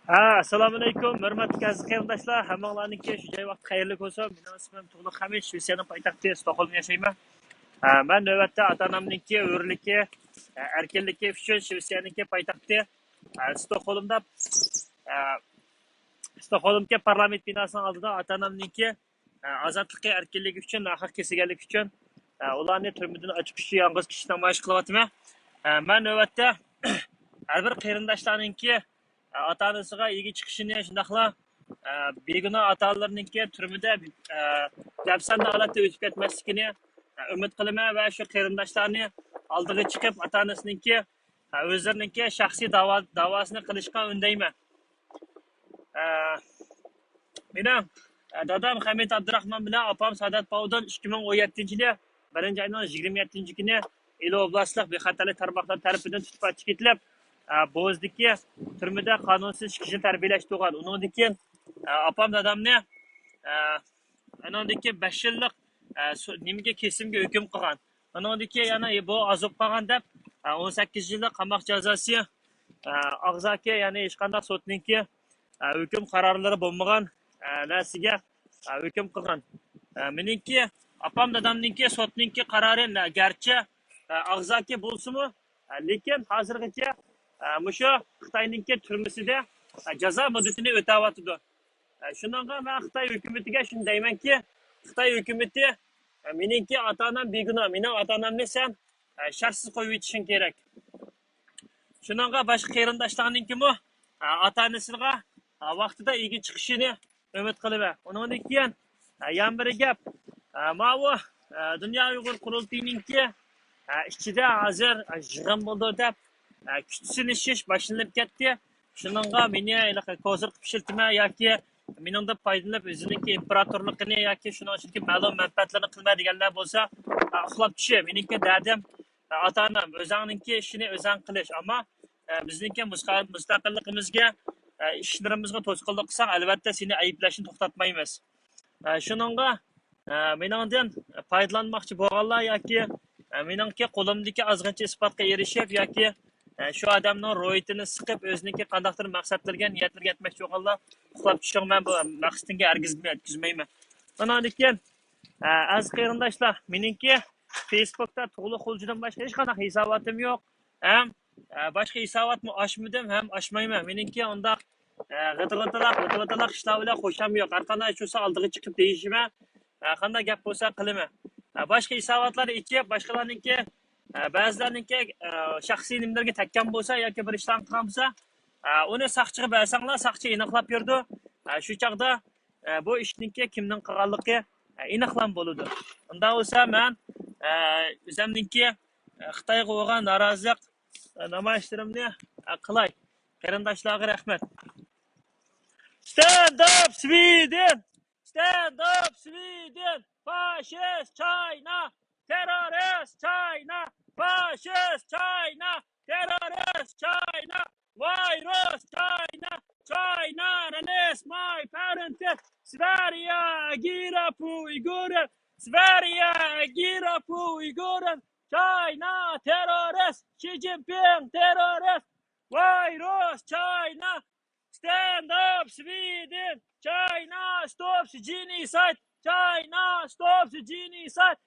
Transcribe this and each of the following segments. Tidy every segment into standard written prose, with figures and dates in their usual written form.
Assalomu alaykum, hurmatli aziz qarindoshlar. Hammanglarningki shu joy vaqt xayrli bo'lsin. Mening ismim Tug'liq Hamid, Shvetsiyaning poytaxti Stokgolmda yashayman. Men navbatda ota-onamningki o'rligi, erkinligi uchun Shvetsiyaningki poytaxti Stokgolmda Stokgolmga parlament binosining oldida ota-onamningki ozodligi, erkinligi uchun, nahaq kesilganlik uchun ularni turmadan chiqishni yolg'iz kishi namoyish qilyapman. Men navbatda har bir qarindoshlarningki ota-onasiga ega chiqishini, shundaqla begunoh ota-onalarningki turmada dafsanda holatda o'tib ketmasligini umid qilaman va shu qarindoshlarni oldiga chiqib ota-onasiningki o'zlarininki shaxsiy da'vosini qilishga undayman. Mening dadam Hamid Abdurahmon bilan opam Sadat Povdon 2017-yili 1-oyning 27-kuni Ilo oblastlik bexatarlik tarmoqlari tarafidan tutib ketilib, Bo'zdagi turmada qonunsiz kishi tarbiyalash tug'an. Undan keyin opam dadamni anandagi 5 yillik nimaga kesimga hukm qilgan. Undan keyin yana bu azob qolgan deb 18 yillik qamoq jazosi og'zaki, ya'ni hech qanday sudninki hukm qarorlari bo'lmagan narsaga hukm qilgan. Meningki opam dadamningki sudninki qarori garchi og'zaki bo'lsa-mu, lekin hozirgacha mushu Xitoyninki turmusida jazo muddatini o'tayotdi. Shuningga men Xitoy hukumatiga shunday deymanki, Xitoy hukumati meningki ota-onam begunoh, mening ota-onamni sen shartsiz qo'yib o'tishing kerak. Shuningga boshqa qarindoshlarninkimi ota-onasiga vaqtida ega chiqishini umid qilaman. Undan keyin yana bir gap, mana Dunyo Uyg'ur qurultiyininki ichida hozir yig'in bo'ldi deb kuchsizlanishish boshlanib ketdi. Shuningga meni hozir qilishiltma yoki meningda foydalanib o'zininki imperatorligini yoki shuning uchunki ma'lum manfaatlarni qilma deganlar bo'lsa, uxlab tushi. Meningki dadim ota-onam o'zingninki ishini o'zing qilish, ammo bizningki mustaqilligimizga ishlarimizga to'sqinlik qilsang, albatta seni ayblashni to'xtatmaymiz. Shuningga meningdan foydalanmoqchi bo'lganlar yoki meningki qo'limdagi ozg'incha isbotga erishib yoki shu odamning ro'yitini siqib o'ziniki qandaqdir maqsadlarga niyatlarga yetmoqchi bo'lganlar uxlab tushing, men bu maqsadimga hargiz yetkazmayman. Undan keyin aziz qarindoshlar, meningki Facebookda Tug'liq Xuljidan boshqa hech qanaqa hisobotim yo'q. Ham boshqa hisobotni ochmadim, ham ochmayman. Meningki undaq g'idg'idaloq ishlar bilan xo'sham yo'q. Har qanday shusa oldiga chiqib deyishman, qanday gap bo'lsa qilaman. Boshqa hisobotlar ichib, boshqalarningki ba'zilarningki shaxsiy nimalarga takkan bo'lsa yoki bir ishlar qilgan bo'lsa, uni saqchiga bersanglar, saqchi aniqlab berdi. Shu chaqda bu ishninki kimning qilganligi aniqlan bo'ladi. Unda bo'lsa men o'zimninki Xitoyga bo'lgan norozilik namoyishlarimni qilay. Qarindoshlarga rahmat. Stand up Sweden! Stand up Sweden! Fascist China! Terrorist China! Fascist China! Terrorist China! Virus China! China release my parents! Sverige agerar på Uiguren! Sverige agerar på Uiguren! China terrorist! Xi Jinping terrorist! Virus China! Stand up Sweden! China stops genocide! China stops genocide!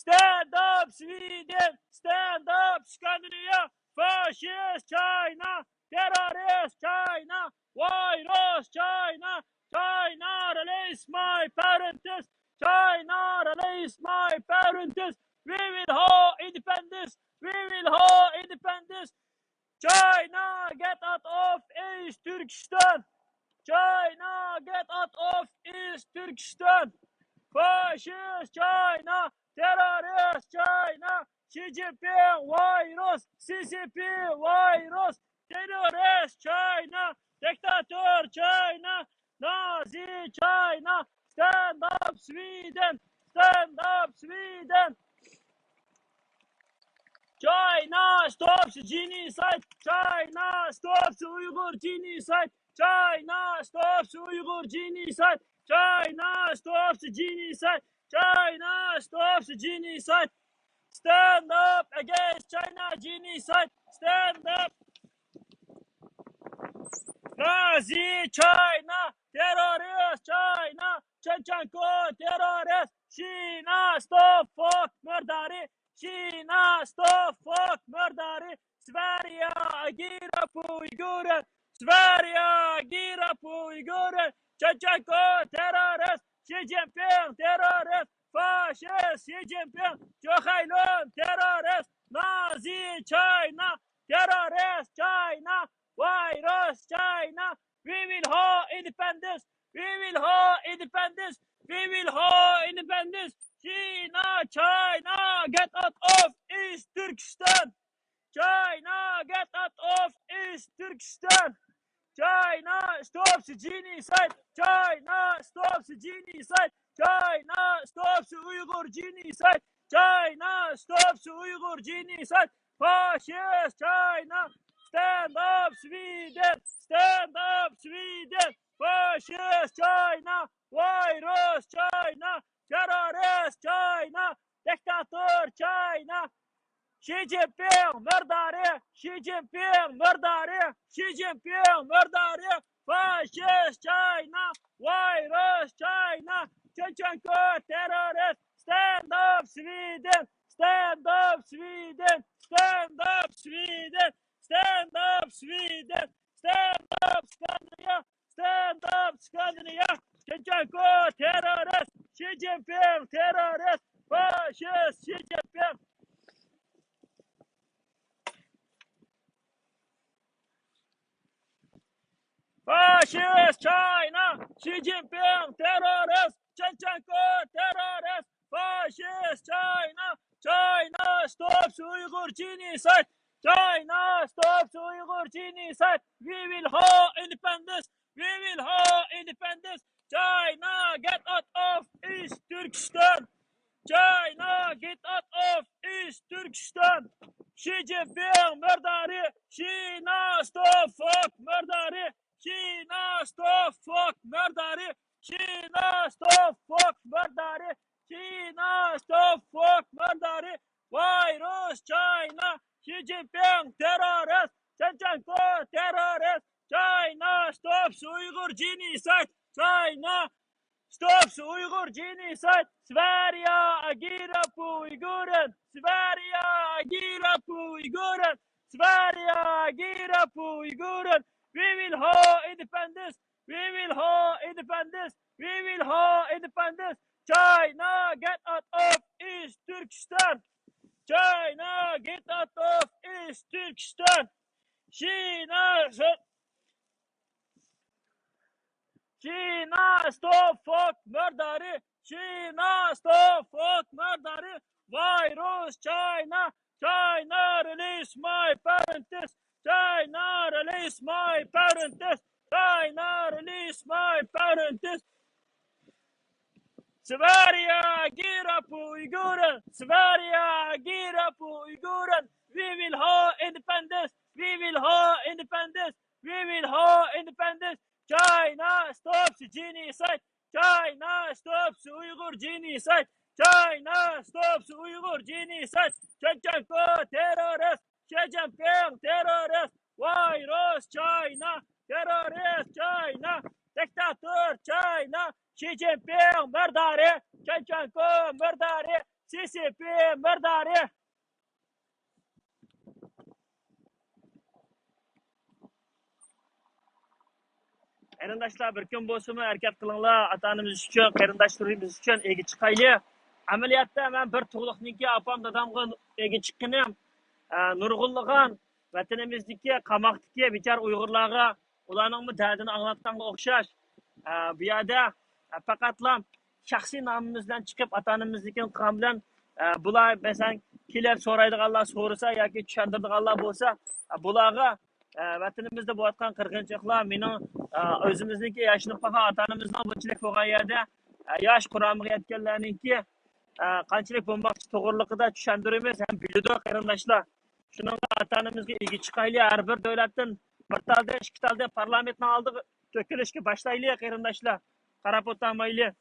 Stand up Sweden! Stand up Scandinavia! Fascist China! Terrorist China! Virus China! China release my parents! China release my parents! We will have independence! We will have independence! China get out of East Turkestan! China get out of East Turkestan! Fascist China! Terrorist China! Xi Jinping virus! CCP virus! Terrorist China! Dictator China! Nazi China! Stand up Sweden! Stand up Sweden! China stops genocide! China stops Uyghur genocide! China stops Uyghur genocide! China stops genocide! China stops genocide! Stand up against China genocide! Stand up! Nazi China, terrorist China, Chenchenko, terrorist, China, stop, fuck, murderi, China, stop, fuck, murderi, Sverige, agera på Uiguren, Sverige, agera på Uiguren, Chenchenko, terrorist, Xi Jinping, terrorist, fascist, Xi Jinping, Joe Biden, terrorist, Nazi China, terrorist China, virus China, we will have independence, we will have independence, we will have independence, China, get out of East Turkestan, China, get out of East Turkestan, China, stop the genocide, China, stop the genocide, China, stop the Uyghur genocide, China, stop the Uyghur genocide, fascist China, stand up Sweden, stand up Sweden, fascist China, virus China, terrorist China, dictator China, Xi Jinping, murderi, Xi Jinping, murderi, Xi Jinping, murderi, fascist China, virus China, Chenchenko, terrorist, stand up Sweden, stand up Sweden, stand up Sweden, stand up Sweden, stand up Scandinavia, stand up Scandinavia, Chenchenko, terrorist, Xi Jinping, terrorist, fascist Xi Jinping. Fascist China, Xi Jinping, terrorist, Chenchenko, terrorist, fascist China, China stops Uyghur genocide, China stops Uyghur genocide, we will have independence, we will have independence, China get out of East Turkestan, China get out of East Turkestan, Xi Jinping, murderi, China stop fuck, murderi, China stop fuck, murderi, China stop fuck, murderi, China stop fuck, murderi, virus China, Xi Jinping, terrorist, Chenchenko, terrorist, China stops Uyghur genocide, China stops Uyghur genocide, Sverige agerar på Uiguren, Sverige agerar på Uiguren, Sverige agerar på Uiguren, we will have independence, we will have independence, we will have independence, China get out of East Turkestan, China get out of East Turkestan, China stop fuck murderi, China stop fuck murderi, virus China, China release my parents, China release my parents, China release my parents, Sverige agerar på Uiguren, Sverige agerar på Uiguren, we will have independence, we will have independence, we will have independence, China stops genocide, China stops Uyghur genocide, China stops Uyghur genocide, Chenchenko terrorist, Xi Jinping terrorist, virus China, terrorist China, dictator China, Xi Jinping murderi, Chenchenko murderi, CCP murderi. Qarindoshlar, bir kun bo'lsin harakat qilinglar, atanimiz uchun, qarindoshlarimiz uchun ega chiqaylik. Amaliyotda men bir tug'liqniki opam dadamga ega chiqqanim, nurg'unlagan vatanimizdagi qamoqdagi bechor Uyg'urlarga ularning dardini anglatganga o'xshash. Bu yerda faqatlam shaxsiy nomimiz bilan chiqib atanimizniki qilgan bilan bular masalan kelib so'raydiganlar so'rasa yoki tushundiradiganlar bo'lsa, bularga vatanimizda bo'layotgan qirg'inchiliklar mening o'zimizniki yashnab qolgan atanimizning bunchalik bo'lgan yerda yosh quramiga yetganlarniki qanchalik bo'lmoqchi to'g'riliqida tushuntiramiz ham biladi qarindoshlar. Shuning atanimizga ega chiqaylik, har bir davlatdan bir talda, ikki talda parlamentning oldiga to'kilishga boshlaylik qarindoshlar. Qarab o'tmaylik.